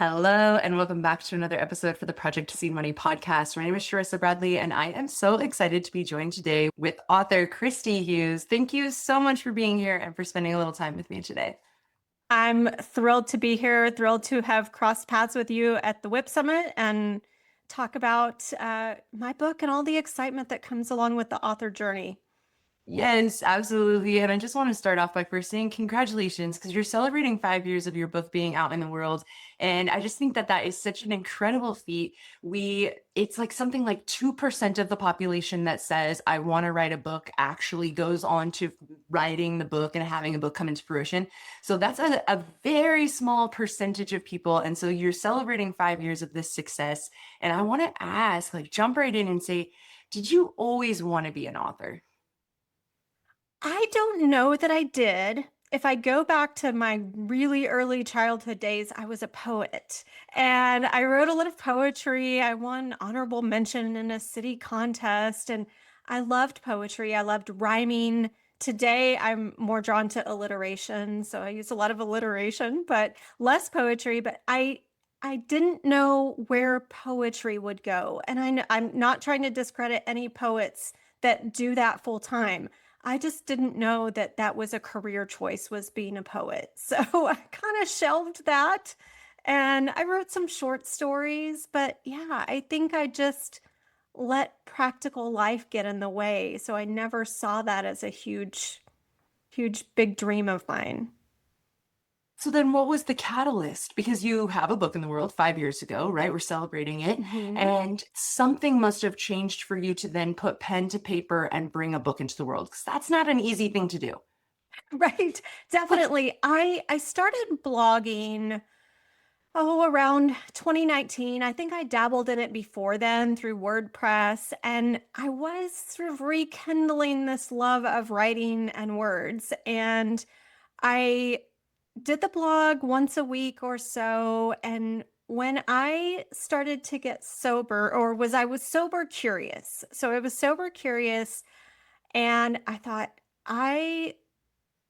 Hello, and welcome back to another episode for the Project to Seed Money podcast. My name is Sharissa Bradley, and I am so excited to be joined today with author Christy Hughes. Thank you so much for being here and for spending a little time with me today. I'm thrilled to be here, thrilled to have crossed paths with you at the WIP Summit and talk about my book and all the excitement that comes along with the author journey. Yes, absolutely. And I just want to start off by first saying congratulations because you're celebrating 5 years of your book being out in the world. And I just think that that is such an incredible feat. It's like something like 2% of the population that says, I want to write a book actually goes on to writing the book and having a book come into fruition. So that's a very small percentage of people. And so you're celebrating 5 years of this success. And I want to ask, like, jump right in and say, did you always want to be an author? I don't know that I did. If I go back to my really early childhood days, I was a poet and I wrote a lot of poetry. I won honorable mention in a city contest and I loved poetry. I loved rhyming. Today, I'm more drawn to alliteration, so I use a lot of alliteration, but less poetry. But I didn't know where poetry would go, and I'm not trying to discredit any poets that do that full time. I just didn't know that that was a career choice, was being a poet. So I kind of shelved that and I wrote some short stories, but yeah, I think I just let practical life get in the way. So I never saw that as a huge, big dream of mine. So then what was the catalyst? Because you have a book in the world 5 years ago, right? We're celebrating it. Mhm. And something must have changed for you to then put pen to paper and bring a book into the world, because that's not an easy thing to do. Right. Definitely. I started blogging around 2019. I think I dabbled in it before then through WordPress, and I was sort of rekindling this love of writing and words. And I did the blog once a week or so. And when I started to get sober, I was sober curious. So I was sober curious, and I thought, I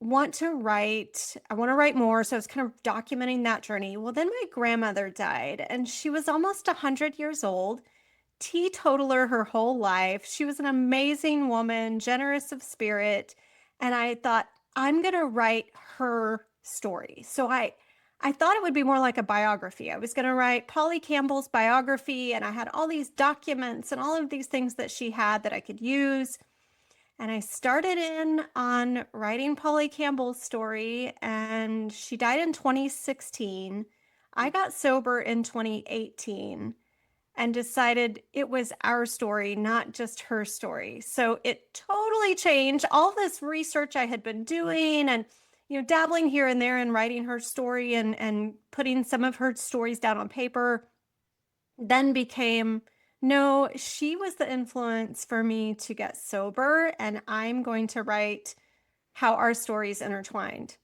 I want to write more. So I was kind of documenting that journey. Well, then my grandmother died, and she was almost 100 years old, teetotaler her whole life. She was an amazing woman, generous of spirit. And I thought, I'm going to write her story. I thought it would be more like a biography. I was going to write Polly Campbell's biography, and I had all these documents and all of these things that she had that I could use. And I started in on writing Polly Campbell's story, and she died in 2016. I got sober in 2018 and decided it was our story, not just her story. So it totally changed all this research I had been doing and dabbling here and there in writing her story and putting some of her stories down on paper, then became, no, she was the influence for me to get sober, and I'm going to write how our stories intertwined.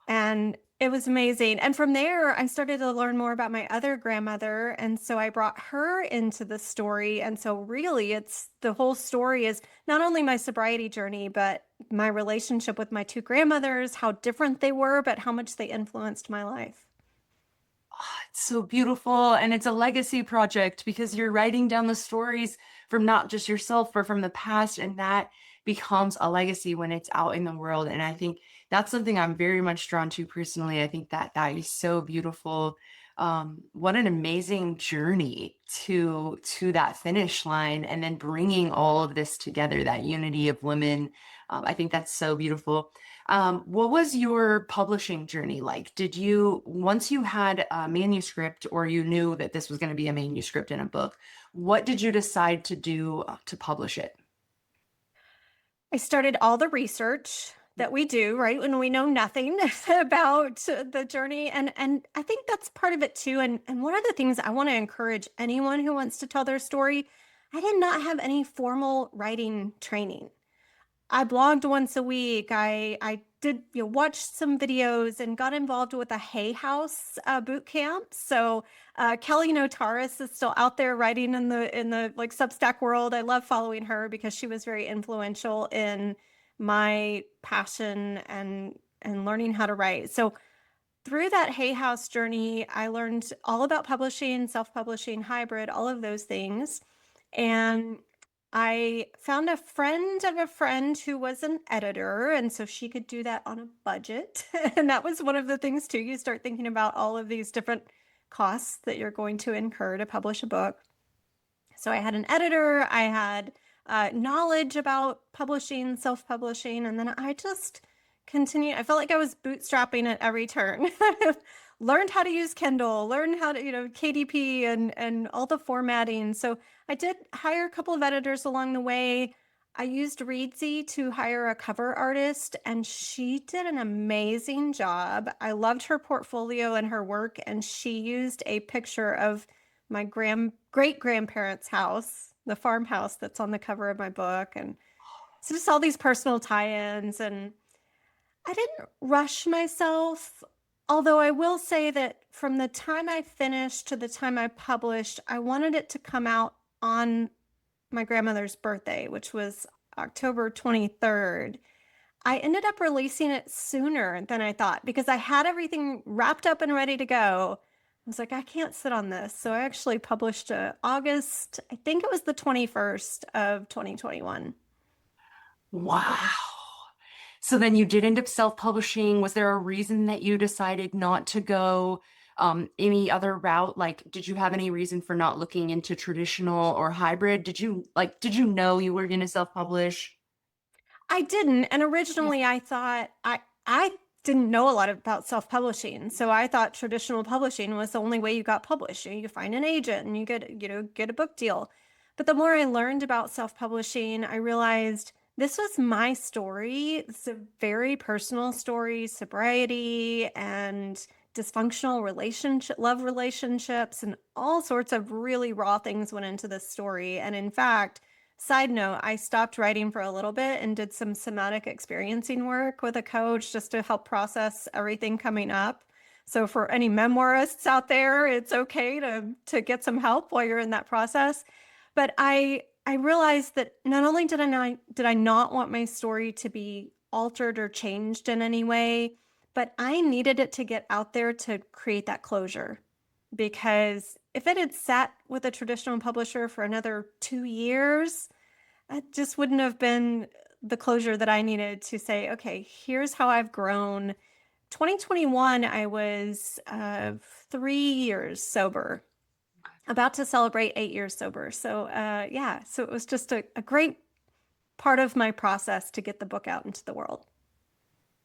And it was amazing. And from there, I started to learn more about my other grandmother. And so I brought her into the story. And so, really, it's the whole story is not only my sobriety journey, but my relationship with my two grandmothers, how different they were, but how much they influenced my life. It's so beautiful. And it's a legacy project because you're writing down the stories from not just yourself, but from the past. And that becomes a legacy when it's out in the world. And I think that's something I'm very much drawn to personally. I think that that is so beautiful. What an amazing journey to that finish line, and then bringing all of this together, that unity of women. I think that's so beautiful. What was your publishing journey like? Did you, once you had a manuscript or you knew that this was going to be a manuscript in a book, what did you decide to do to publish it? I started all the research that we do, right? When we know nothing about the journey. And I think that's part of it too. And one of the things I want to encourage anyone who wants to tell their story, I did not have any formal writing training. I blogged once a week. I did watch some videos and got involved with a Hay House boot camp. So Kelly Notaris is still out there writing in the like Substack world. I love following her because she was very influential in my passion and learning how to write. So through that Hay House journey, I learned all about publishing, self-publishing, hybrid, all of those things. And I found a friend of a friend who was an editor, and so she could do that on a budget. And that was one of the things too. You start thinking about all of these different costs that you're going to incur to publish a book. So I had an editor, I had knowledge about publishing, self-publishing, and then I just continued. I felt like I was bootstrapping at every turn. Learned how to use Kindle, learned how to, KDP and all the formatting. So I did hire a couple of editors along the way. I used Reedsy to hire a cover artist, and she did an amazing job. I loved her portfolio and her work, and she used a picture of my great-grandparents' house, the farmhouse that's on the cover of my book. And so just all these personal tie-ins. And I didn't rush myself, although I will say that from the time I finished to the time I published, I wanted it to come out on my grandmother's birthday, which was October 23rd. I ended up releasing it sooner than I thought because I had everything wrapped up and ready to go. I was like, I can't sit on this. So I actually published August, I think it was the 21st of 2021. Wow. So then you did end up self-publishing. Was there a reason that you decided not to go any other route? Like, did you have any reason for not looking into traditional or hybrid? Did you know you were going to self-publish? I didn't. And Yeah. originally I thought I didn't know a lot about self-publishing. So I thought traditional publishing was the only way you got published. You find an agent and you get a book deal. But the more I learned about self-publishing, I realized this was my story. It's a very personal story, sobriety and dysfunctional love relationships, and all sorts of really raw things went into this story. And in fact, side note, I stopped writing for a little bit and did some somatic experiencing work with a coach just to help process everything coming up. So for any memoirists out there, it's okay to get some help while you're in that process. But I realized that not only did I not want my story to be altered or changed in any way, but I needed it to get out there to create that closure. Because if it had sat with a traditional publisher for another 2 years, it just wouldn't have been the closure that I needed to say, okay, here's how I've grown. 2021, I was 3 years sober, about to celebrate 8 years sober. So yeah, so it was just a great part of my process to get the book out into the world.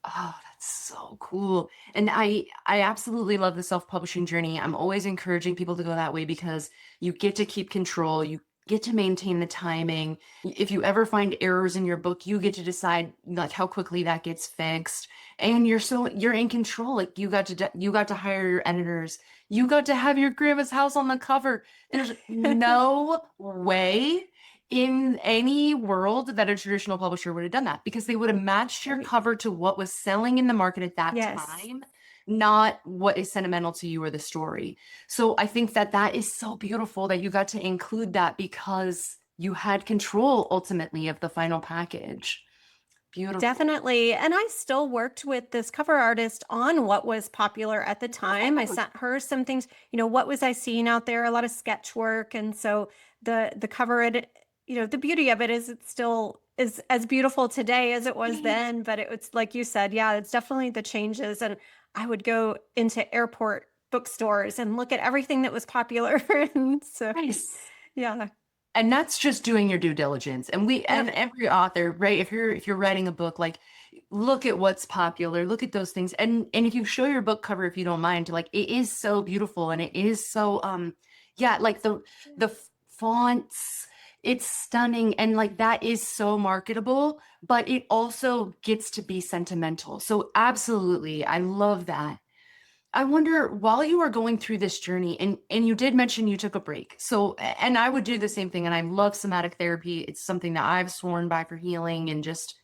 Oh, that's so cool. And I absolutely love the self-publishing journey. I'm always encouraging people to go that way because you get to keep control. You get to maintain the timing. If you ever find errors in your book, you get to decide like how quickly that gets fixed. And you're in control. Like you got to hire your editors. You got to have your grandma's house on the cover. There's no way in any world that a traditional publisher would have done that because they would have matched your cover to what was selling in the market at that Yes. time, not what is sentimental to you or the story. So I think that is so beautiful that you got to include that because you had control ultimately of the final package. Beautiful. Definitely. And I still worked with this cover artist on what was popular at the time. I sent her some things, what was I seeing out there? A lot of sketch work. And so the cover edit, the beauty of it is it still is as beautiful today as it was then, but it's like you said, yeah, it's definitely the changes. And I would go into airport bookstores and look at everything that was popular. And so, Nice. yeah. And that's just doing your due diligence. And and every author, right? If you're writing a book, like look at what's popular, look at those things. And if you show your book cover, if you don't mind, like it is so beautiful and it is so yeah, like the fonts, it's stunning and like that is so marketable, but it also gets to be sentimental. So absolutely, I love that. I wonder, while you were going through this journey, and you did mention you took a break. So, and I would do the same thing, and I love somatic therapy. It's something that I've sworn by for healing and just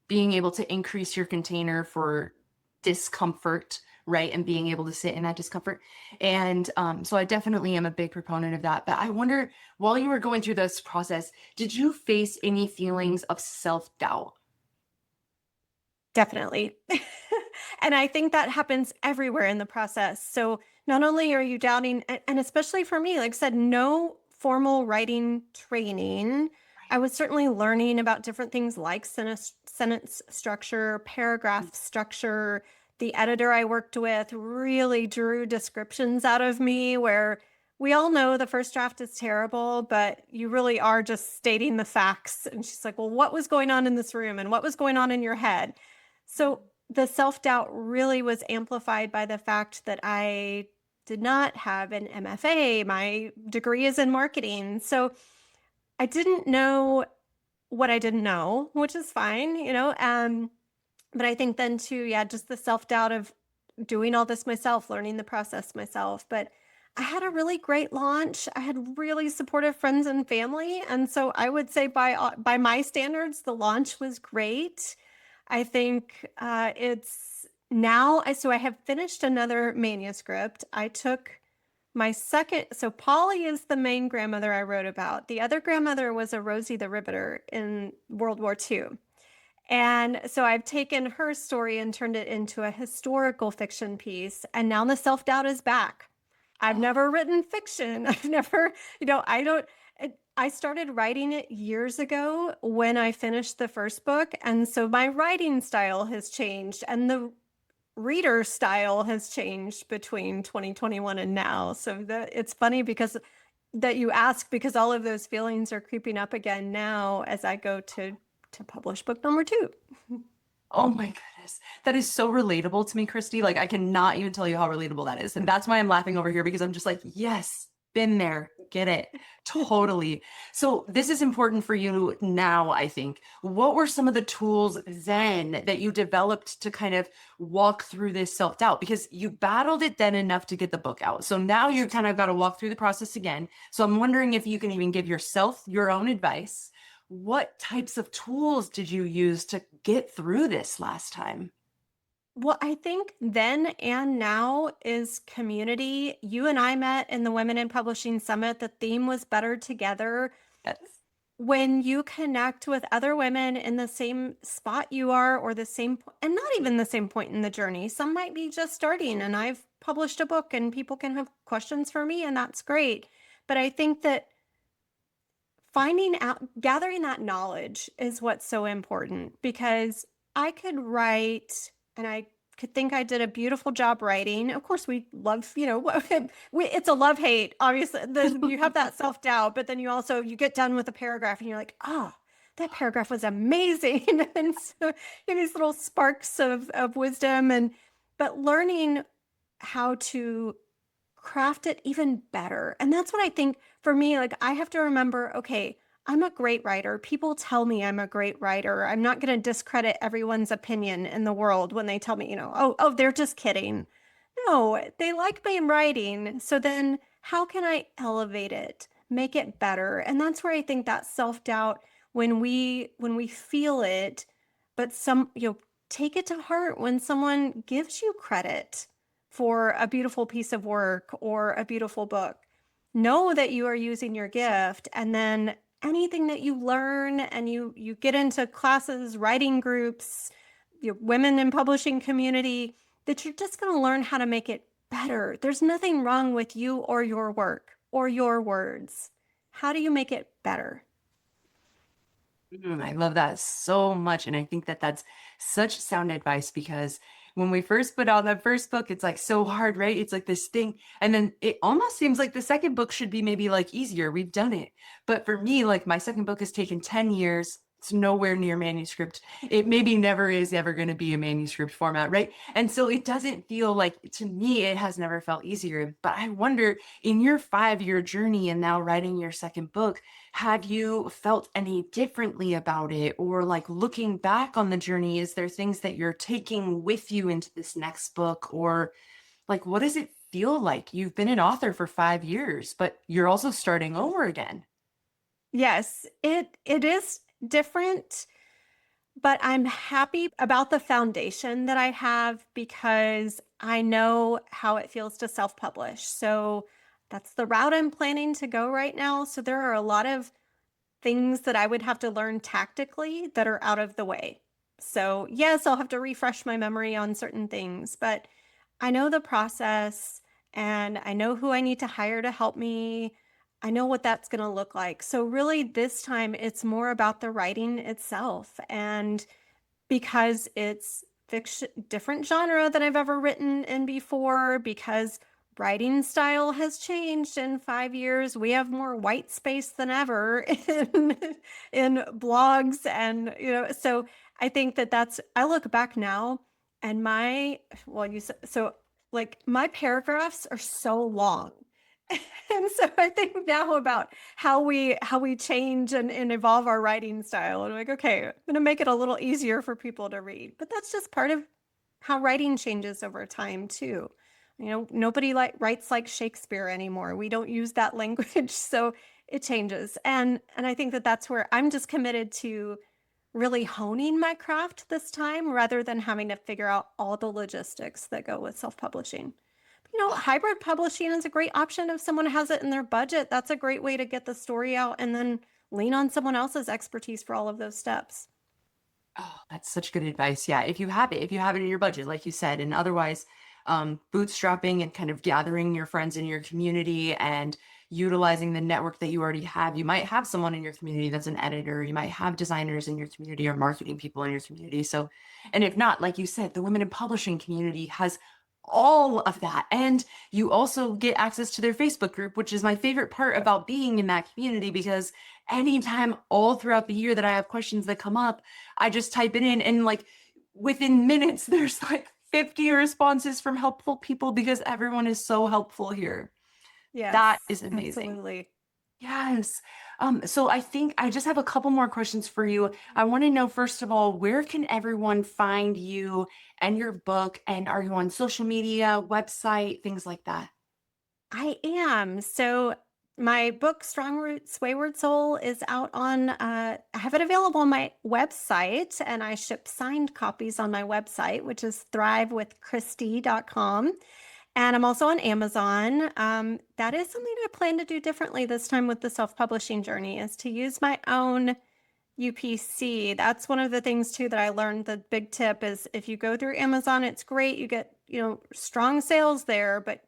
being able to increase your container for discomfort, right? And being able to sit in that discomfort. And so I definitely am a big proponent of that. But I wonder, while you were going through this process, did you face any feelings of self-doubt? Definitely. And I think that happens everywhere in the process. So not only are you doubting, and especially for me, like I said, no formal writing training. I was certainly learning about different things like sentence structure, paragraph structure. The editor I worked with really drew descriptions out of me where we all know the first draft is terrible, but you really are just stating the facts. And she's like, well, what was going on in this room and what was going on in your head? So the self-doubt really was amplified by the fact that I did not have an MFA. My degree is in marketing. So I didn't know what I didn't know, which is fine, you know. But I think then too, yeah, just the self-doubt of doing all this myself, learning the process myself. But I had a really great launch. I had really supportive friends and family, and so I would say by my standards, the launch was great. I think it's now. So I have finished another manuscript. I took my second. So Polly is the main grandmother I wrote about. The other grandmother was a Rosie the Riveter in World War II. And so I've taken her story and turned it into a historical fiction piece. And now the self doubt is back. I've never written fiction. I've never, I don't. I started writing it years ago when I finished the first book. And so my writing style has changed and the reader style has changed between 2021 and now. So it's funny because that you ask, because all of those feelings are creeping up again now as I go to publish book number 2. Oh my goodness. That is so relatable to me, Christy. Like, I cannot even tell you how relatable that is. And that's why I'm laughing over here because I'm just like, yes, been there, get it. Totally. So, this is important for you now, I think. What were some of the tools then that you developed to kind of walk through this self doubt? Because you battled it then enough to get the book out. So, now you've kind of got to walk through the process again. So, I'm wondering if you can even give yourself your own advice. What types of tools did you use to get through this last time? Well, I think then and now is community. You and I met in the Women in Publishing Summit. The theme was better together. Yes. When you connect with other women in the same spot you are, or the same, and not even the same point in the journey, some might be just starting, and I've published a book and people can have questions for me, and that's great. But I think that finding out, gathering that knowledge is what's so important, because I could write and I could think I did a beautiful job writing. Of course, we love, it's a love hate. Obviously, you have that self doubt, but then you get done with a paragraph and you're like, oh, that paragraph was amazing. And so you have these little sparks of wisdom, but learning how to craft it even better. And that's what I think for me, like I have to remember, okay, I'm a great writer. People tell me I'm a great writer. I'm not going to discredit everyone's opinion in the world when they tell me, oh, they're just kidding. No, they like my writing. So then how can I elevate it, make it better? And that's where I think that self-doubt, when we feel it, but take it to heart when someone gives you credit for a beautiful piece of work or a beautiful book. Know that you are using your gift, and then anything that you learn and you get into classes, writing groups, women in publishing community, that you're just going to learn how to make it better. There's nothing wrong with you or your work or your words. How do you make it better? I love that so much. And I think that that's such sound advice because when we first put out that first book, it's like so hard, right? It's like this thing. And then it almost seems like the second book should be maybe like easier. We've done it. But for me, like my second book has taken 10 years. It's nowhere near manuscript. It maybe never is ever going to be a manuscript format, right? And so it doesn't feel like, to me, it has never felt easier. But I wonder, in your 5-year journey and now writing your second book, have you felt any differently about it? Or like looking back on the journey, is there things that you're taking with you into this next book? Or like, what does it feel like? You've been an author for 5 years, but you're also starting over again. Yes, it is different, but I'm happy about the foundation that I have because I know how it feels to self-publish. So that's the route I'm planning to go right now. So there are a lot of things that I would have to learn tactically that are out of the way. So, yes, I'll have to refresh my memory on certain things, but I know the process and I know who I need to hire to help me. I know what that's going to look like. So, really, this time it's more about the writing itself. And because it's fiction, different genre than I've ever written in before, because writing style has changed in 5 years. We have more white space than ever in blogs. And, so I think I look back now and you said, so like my paragraphs are so long. And so I think now about how we change and evolve our writing style. And I'm like, okay, I'm going to make it a little easier for people to read. But that's just part of how writing changes over time too. Nobody writes like Shakespeare anymore. We don't use that language, so it changes. And I think that's where I'm just committed to really honing my craft this time rather than having to figure out all the logistics that go with self-publishing. Hybrid publishing is a great option if someone has it in their budget. That's a great way to get the story out and then lean on someone else's expertise for all of those steps. Oh, that's such good advice. Yeah, if you have it in your budget, like you said, and otherwise, bootstrapping and kind of gathering your friends in your community and utilizing the network that you already have. You might have someone in your community that's an editor. You might have designers in your community or marketing people in your community. So, and if not, like you said, the women in publishing community has all of that. And you also get access to their Facebook group, which is my favorite part about being in that community, because anytime all throughout the year that I have questions that come up, I just type it in and like within minutes, there's like 50 responses from helpful people because everyone is so helpful here. That Yes, is amazing. absolutely. Yes. So I think I just have a couple more questions for you. I want to know, first of all, where can everyone find you and your book? And are you on social media, website, things like that? I am. So my book, Strong Roots, Wayward Soul, is out I have it available on my website, and I ship signed copies on my website, which is thrivewithchristy.com. And I'm also on Amazon. That is something I plan to do differently this time with the self-publishing journey, is to use my own UPC. That's one of the things too that I learned. The big tip is if you go through Amazon, it's great. You get, strong sales there, but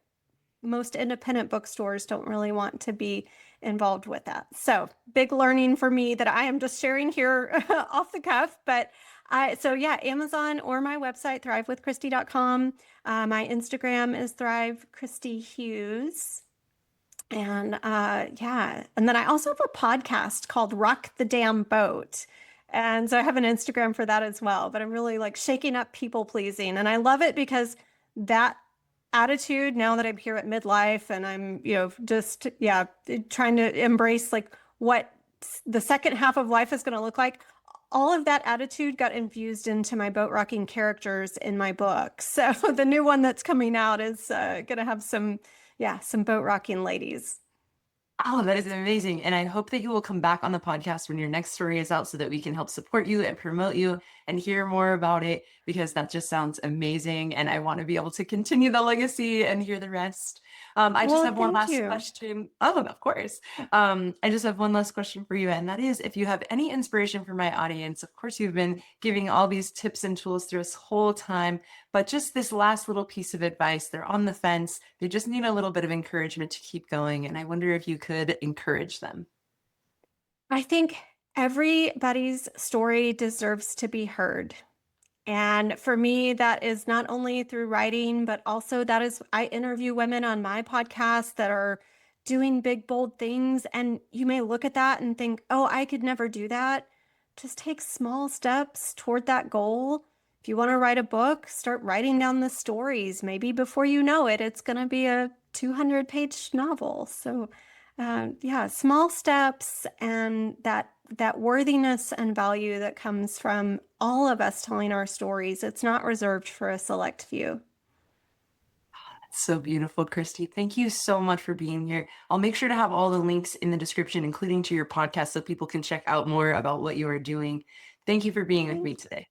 most independent bookstores don't really want to be involved with that. So big learning for me that I am just sharing here off the cuff. But Amazon or my website, thrivewithchristy.com. My Instagram is Thrive Christy Hughes. And and then I also have a podcast called Rock the Damn Boat. And so I have an Instagram for that as well. But I'm really like shaking up people pleasing. And I love it because that attitude, now that I'm here at midlife and I'm, trying to embrace like what the second half of life is going to look like, all of that attitude got infused into my boat rocking characters in my book. So the new one that's coming out is going to have some boat rocking ladies. Oh, that is amazing. And I hope that you will come back on the podcast when your next story is out so that we can help support you and promote you and hear more about it, because that just sounds amazing. And I want to be able to continue the legacy and hear the rest. I just Well, have one thank last you. question. Oh, of course. I just have one last question for you. And that is, if you have any inspiration for my audience, of course, you've been giving all these tips and tools through this whole time, but just this last little piece of advice, they're on the fence. They just need a little bit of encouragement to keep going. And I wonder if you could encourage them. I think everybody's story deserves to be heard. And for me, that is not only through writing, but also I interview women on my podcast that are doing big, bold things. And you may look at that and think, oh, I could never do that. Just take small steps toward that goal. If you want to write a book, start writing down the stories. Maybe before you know it, it's going to be a 200-page novel. So, small steps and that worthiness and value that comes from all of us telling our stories. It's not reserved for a select few. So beautiful, Christy. Thank you so much for being here. I'll make sure to have all the links in the description, including to your podcast, so people can check out more about what you are doing. Thank you for being with me today.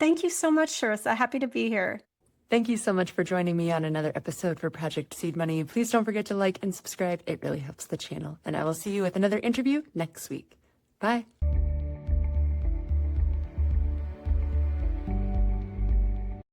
Thank you so much, Sharissa. Happy to be here. Thank you so much for joining me on another episode for Project Seed Money. Please don't forget to like and subscribe. It really helps the channel. And I will see you with another interview next week. Bye.